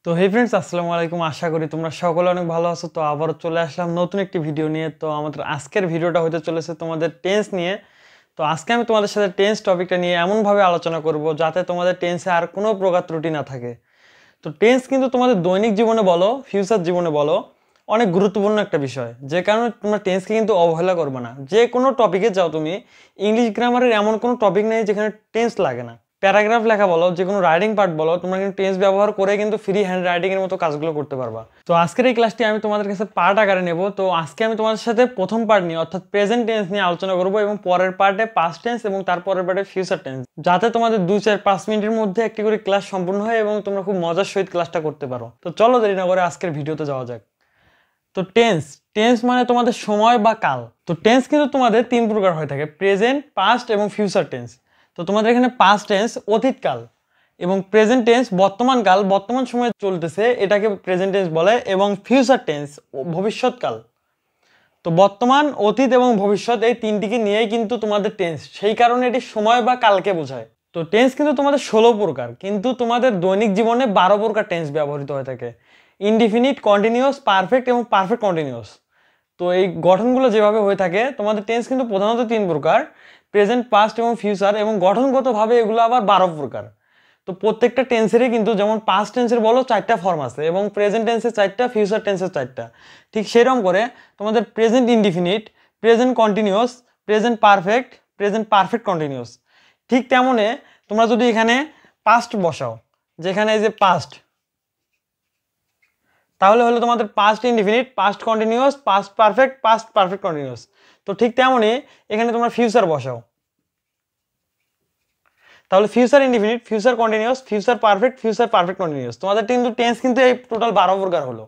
তো হে ফ্রেন্ডস, আসসালামু আলাইকুম। আশা করি তোমরা সকলে অনেক ভালো আছো। তো আবারও চলে আসলাম নতুন একটি ভিডিও নিয়ে। তো আমাদের আজকের ভিডিওটা হতে চলেছে তোমাদের টেন্স নিয়ে। তো আজকে আমি তোমাদের সাথে টেন্স টপিকটা নিয়ে এমনভাবে আলোচনা করব যাতে তোমাদের টেন্সে আর কোনো প্রকার ত্রুটি না থাকে। তো টেন্স কিন্তু তোমাদের দৈনিক জীবনে বলো, ফিউচার জীবনে বলো, অনেক গুরুত্বপূর্ণ একটা বিষয়, যে কারণে তোমরা টেন্সকে কিন্তু অবহেলা করবে না। যে কোনো টপিকে যাও তুমি, ইংলিশ গ্রামারের এমন কোনো টপিক নেই যেখানে টেন্স লাগে না। প্যারাগ্রাফ লেখা বলো, যে কোনো রাইটিং পার্ট বলো, তোমরা কিন্তু টেন্স ব্যবহার করে কিন্তু ফ্রি হ্যান্ড রাইটিং এর মতো কাজগুলো করতে পারবা। তো আজকের এই ক্লাসটি আমি তোমাদের কাছে পার্ট আকারে নেব। তো আজকে আমি তোমাদের সাথে প্রথম পার্ট নিয়ে অর্থাৎ প্রেজেন্ট টেন্স নিয়ে আলোচনা করবো, এবং পরের পার্টে পাস্ট টেন্স এবং তারপরের পার্টে ফিউচার টেন্স, যাতে তোমাদের 2-4-5 মিনিটের মধ্যে একটি করে ক্লাস সম্পূর্ণ হয় এবং তোমরা খুব মজার সহিত ক্লাসটা করতে পারো। তো চলো দেরি না করে আজকের ভিডিওতে যাওয়া যাক। তো টেন্স টেন্স মানে তোমাদের সময় বা কাল। তো টেন্স কিন্তু তোমাদের 3 প্রকার হয়ে থাকে: প্রেজেন্ট, পাস্ট এবং ফিউচার টেন্স। তো তোমাদের এখানে পাস্ট টেন্স অতীতকাল, এবং প্রেজেন্ট টেন্স বর্তমান কাল, বর্তমান সময়ে চলতেছে, এটাকে প্রেজেন্ট টেন্স বলে, এবং ফিউচার টেন্স ভবিষ্যৎকাল। তো বর্তমান, অতীত এবং ভবিষ্যৎ এই তিনটিকে নিয়েই কিন্তু তোমাদের টেন্স, সেই কারণে এটি সময় বা কালকে বোঝায়। তো টেন্স কিন্তু তোমাদের 16 প্রকার, কিন্তু তোমাদের দৈনিক জীবনে 12 প্রকার টেন্স ব্যবহৃত হয়ে থাকে: ইনডিফিনিট, কন্টিনিউয়াস, পারফেক্ট এবং পারফেক্ট কন্টিনিউয়াস। তো এই গঠনগুলো যেভাবে হয়ে থাকে, তোমাদের টেন্স কিন্তু প্রধানত 3 প্রকার: প্রেজেন্ট, পাস্ট এবং ফিউচার, এবং গঠনগতভাবে এগুলো আবার 12 প্রকার। তো প্রত্যেকটা টেন্সেরই কিন্তু, যেমন পাস্ট টেন্সের বলো 4টা ফর্ম আছে, এবং প্রেজেন্ট টেন্সের 4টা, ফিউচার টেন্সের 4টা। ঠিক সেরকম করে তোমাদের present indefinite, present continuous, present perfect, present perfect continuous. ঠিক তেমনে তোমরা যদি এখানে পাস্ট বসাও, যেখানে এই যে পাস্ট, তাহলে হলো তোমাদের past indefinite, past continuous, past perfect, past perfect continuous. তো ঠিক তেমনই এখানে তোমরা ফিউচার বসাও, তাহলে future indefinite, future continuous, future perfect, future perfect continuous. তোমাদের কিন্তু টেন্স কিন্তু এই টোটাল 12 প্রকার হলো।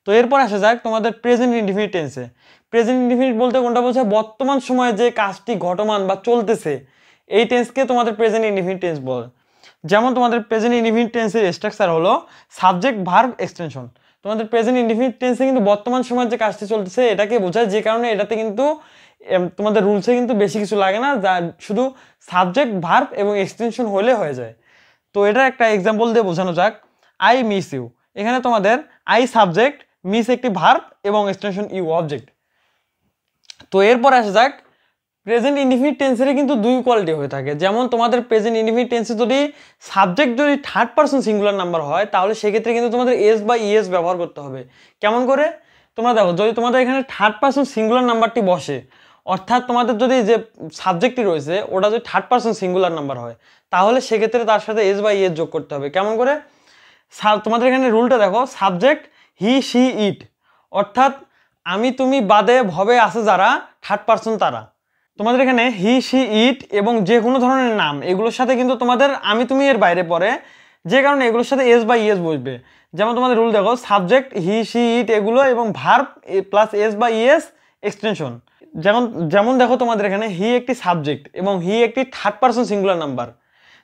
তো এরপর আসা যাক তোমাদের প্রেজেন্ট ইনডিফিনিট টেন্সে। প্রেজেন্ট ইনডিফিনিট বলতে কোনটা বোঝায়? বর্তমান সময়ে যে কাজটি ঘটমান বা চলতেছে, এই টেন্সকে তোমাদের প্রেজেন্ট ইনডিফিনিট টেন্স বলে। যেমন তোমাদের প্রেজেন্ট ইনডিফিনিট টেন্সের স্ট্রাকচার হলো সাবজেক্ট, ভার্ব, এক্সটেনশন। তোমাদের প্রেজেন্ট ইনডিফিনিট টেন্সে কিন্তু বর্তমান সময়ের যে কাজটি চলতেছে এটাকে বোঝায়, যে কারণে এটাতে কিন্তু তোমাদের রুলসে কিন্তু বেশি কিছু লাগে না, যা শুধু সাবজেক্ট, ভার্ব এবং এক্সটেনশন হলে হয়ে যায়। তো এটার একটা এক্সাম্পল দিয়ে বোঝানো যাক। আই মিস ইউ, এখানে তোমাদের আই সাবজেক্ট, মিস একটি ভার্ব এবং এক্সটেনশন ইউ অবজেক্ট। তো এরপর আসা যাক প্রেজেন্ট ইনডিফিনিট টেন্সের কিন্তু 2 কোয়ালিটি হয়ে থাকে। যেমন তোমাদের প্রেজেন্ট ইনডিফিনিট টেন্সে যদি সাবজেক্ট যদি থার্ড পারসন সিঙ্গুলার নাম্বার হয়, তাহলে সেক্ষেত্রে কিন্তু তোমাদের এস বা ইএস ব্যবহার করতে হবে। কেমন করে? তোমরা দেখো, যদি তোমাদের এখানে থার্ড পারসন সিঙ্গুলার নাম্বারটি বসে, অর্থাৎ তোমাদের যদি যে সাবজেক্টটি রয়েছে ওটা যদি থার্ড পারসন সিঙ্গুলার নাম্বার হয়, তাহলে সেক্ষেত্রে তার সাথে এস বা ইএস যোগ করতে হবে। কেমন করে? তোমাদের এখানে রুলটা দেখো, সাবজেক্ট হি, সি, ইট, অর্থাৎ আমি, তুমি বাদে ভবে আছে যারা, থার্ড পারসন তারা। তোমাদের এখানে হি, সি, ইট এবং যে কোনো ধরনের নাম, এগুলোর সাথে কিন্তু তোমাদের আমি, তুমি এর বাইরে পড়ে, যে কারণে এগুলোর সাথে এস বা ইএস বসবে। যেমন তোমাদের রুল দেখো, সাবজেক্ট হি, সি, ইট এগুলো, এবং ভার্ব প্লাস এস বা ইএস এক্সটেনশন। যেমন যেমন দেখো তোমাদের এখানে হি একটি সাবজেক্ট এবং হি একটি থার্ড পারসন সিঙ্গুলার নাম্বার,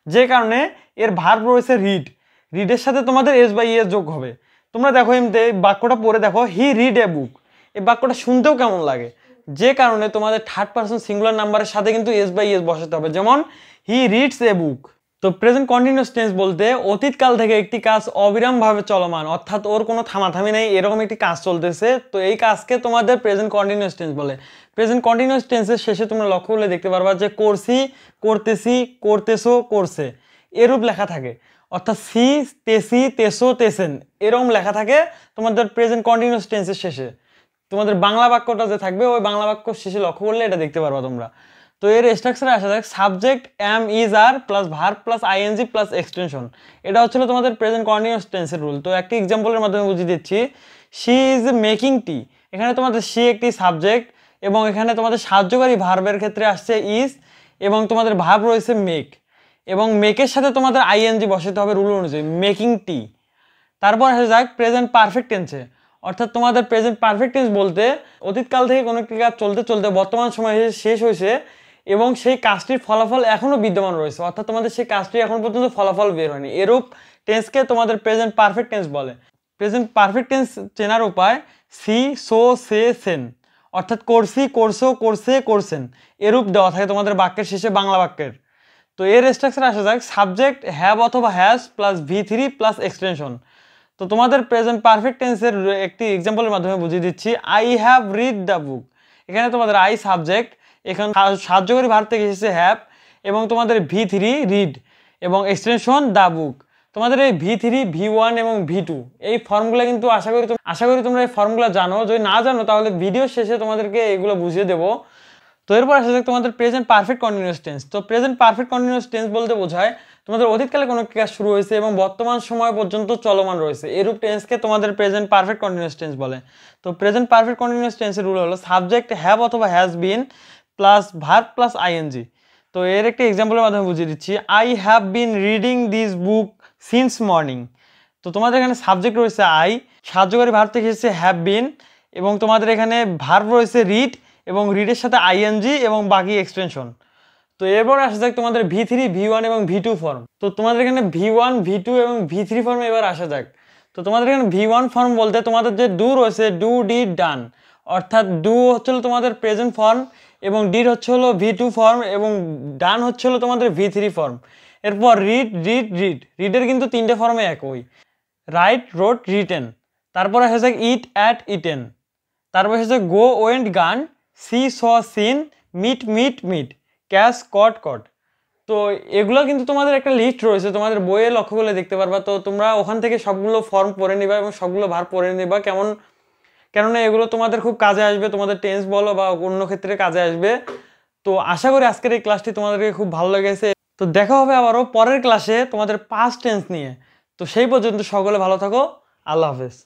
যে কারণে এর ভার্ব রয়েছে রিড, রিডের সাথে তোমাদের এস বা ইএস যোগ হবে। তোমরা দেখো এমনিতে বাক্যটা পড়ে দেখো, হি রিড এ বুক, এই বাক্যটা শুনতেও কেমন লাগে, যে কারণে তোমাদের থার্ড পারসন সিঙ্গুলার নাম্বারের সাথে কিন্তু এস বাই এস বসাতে হবে। যেমন হি রিডস এ বুক। তো প্রেজেন্ট কন্টিনিউয়াস টেন্স বলতে অতীতকাল থেকে একটি কাজ অবিরামভাবে চলমান, অর্থাৎ ওর কোনো থামাথামি নেই, এরকম একটি কাজ চলতেছে, তো এই কাজকে তোমাদের প্রেজেন্ট কন্টিনিউয়াস টেন্স বলে। প্রেজেন্ট কন্টিনিউয়াস টেন্সের শেষে তোমরা লক্ষ্য করলে দেখতে পারবা যে করছি, করতেছি, করতেছো, করছে এরূপ লেখা থাকে, অর্থাৎ সি, তেসি, তেসো, তেসেন এরকম লেখা থাকে তোমাদের প্রেজেন্ট কন্টিনিউয়াস টেন্সের শেষে। তোমাদের বাংলা বাক্যটা যে থাকবে ওই বাংলা বাক্য শেষে লক্ষ্য করলে এটা দেখতে পারবা তোমরা। তো এর স্ট্রাকচারে আসা যাক, subject am, is, are plus verb plus ing plus extension. এটা হচ্ছিল তোমাদের প্রেজেন্ট কন্টিনিউয়াস টেন্সের রুল। তো একটি এক্সাম্পলের মাধ্যমে বুঝিয়ে দিচ্ছি। শি ইজ মেকিং টি, এখানে তোমাদের শি একটি সাবজেক্ট, এবং এখানে তোমাদের সাহায্যকারী ভার্বের ক্ষেত্রে আসছে ইজ, এবং তোমাদের ভার্ব রয়েছে মেক, এবং মেকের সাথে তোমাদের আইএনজি বসাতে হবে রুল অনুযায়ী, মেকিং টি। তারপর আসা যাক প্রেজেন্ট পারফেক্ট টেন্সে, অর্থাৎ তোমাদের প্রেজেন্ট পারফেক্ট টেন্স বলতে অতীতকাল থেকে কোনো একটি কাজ চলতে চলতে বর্তমান সময়ে শেষ হয়েছে এবং সেই কাজটির ফলাফল এখনও বিদ্যমান রয়েছে, অর্থাৎ তোমাদের সেই কাজটি এখন পর্যন্ত ফলাফল বের হয়নি, এরূপ টেন্সকে তোমাদের প্রেজেন্ট পারফেক্ট টেন্স বলে। প্রেজেন্ট পারফেক্ট টেন্স চেনার উপায় সি, সো, সে, সেন, অর্থাৎ করছি, করছো, করছে, করছেন এরূপ দেওয়া থাকে তোমাদের বাক্যের শেষে বাংলা বাক্যের। তো এর স্ট্রাকচার আসা যাক, সাবজেক্ট হ্যাভ অথবা হ্যাজ প্লাস ভি3 প্লাস এক্সটেনশন। তো তোমাদের প্রেজেন্ট পারফেক্ট টেন্সের একটি এক্সাম্পলের মাধ্যমে বুঝিয়ে দিচ্ছি। I have read the book, এখানে তোমাদের আই সাবজেক্ট, এখানে সাহায্যকারী ভার্ব থেকে এসেছে হ্যাভ, এবং তোমাদের V3 রিড এবং এক্সটেনশন দ্য বুক। তোমাদের এই V3, V1 এবং V2 এই ফর্মগুলো কিন্তু আশা করি তোমরা এই ফর্মগুলো জানো। যদি না জানো তাহলে ভিডিও শেষে তোমাদেরকে এগুলো বুঝিয়ে দেবো। তো এরপর আসা যাক তোমাদের প্রেজেন্ট পারফেক্ট কন্টিনিউয়াস টেন্স। তো প্রেজেন্ট পারফেক্ট কন্টিনিউয়াস টেন্স বলতে বোঝায় তোমাদের অতীতকালে কোনো কাজ শুরু হয়েছে এবং বর্তমান সময় পর্যন্ত চলমান রয়েছে, এরূপ টেন্সকে তোমাদের প্রেজেন্ট পারফেক্ট কন্টিনিউয়াস টেন্স বলে। তো প্রেজেন্ট পারফেক্ট কন্টিনিউয়াস টেন্সের রুল হলো সাবজেক্ট হ্যাভ অথবা has been plus verb plus ing. তো এর একটি এক্সাম্পলের মাধ্যমে বুঝিয়ে দিচ্ছি। I have been reading this book since morning. তো তোমাদের এখানে সাবজেক্ট রয়েছে আই, সাহায্যকারী ভার্ব থেকে এসেছে হ্যাভ বিন, এবং তোমাদের এখানে ভার্ব রয়েছে রিড এবং রিডের সাথে আইএনজি এবং বাকি এক্সটেনশন। তো এরপর আসা যাক তোমাদের V3, V1 এবং V2 ফর্ম। তো তোমাদের এখানে V1, V2 এবং V3 ফর্মে এবার আসা যাক। তো তোমাদের এখানে V1 ফর্ম বলতে তোমাদের যে ডু রয়েছে ডু ডিড ডান, অর্থাৎ ডু হচ্ছিল তোমাদের প্রেজেন্ট ফর্ম এবং ডিড হচ্ছে হলো V2 ফর্ম এবং ডান হচ্ছে হলো তোমাদের V3 ফর্ম। এরপর রিডের কিন্তু তিনটে ফর্মে একই, রাইট, রোট, রিটেন। তারপর আসা যাক ইট, অ্যাট, ইটেন। তারপর এসেছে গো, ওয়েন্ট, গান, সি, স, সিন, মিট, ক্যাশ, কট। তো এগুলো কিন্তু তোমাদের একটা লিস্ট রয়েছে, তোমাদের বইয়ে লক্ষ্য করলে দেখতে পারবা। তো তোমরা ওখান থেকে সবগুলো ফর্ম পড়ে নিবা এবং সবগুলো ভার্ব পড়ে নিবা, কেননা এগুলো তোমাদের খুব কাজে আসবে, তোমাদের টেন্স বলো বা অন্য ক্ষেত্রে কাজে আসবে। তো আশা করি আজকের এই ক্লাসটি তোমাদেরকে খুব ভালো লেগেছে। তো দেখা হবে আবারও পরের ক্লাসে তোমাদের পাস্ট টেন্স নিয়ে। তো সেই পর্যন্ত সকলে ভালো থাকো, আল্লাহ হাফেজ।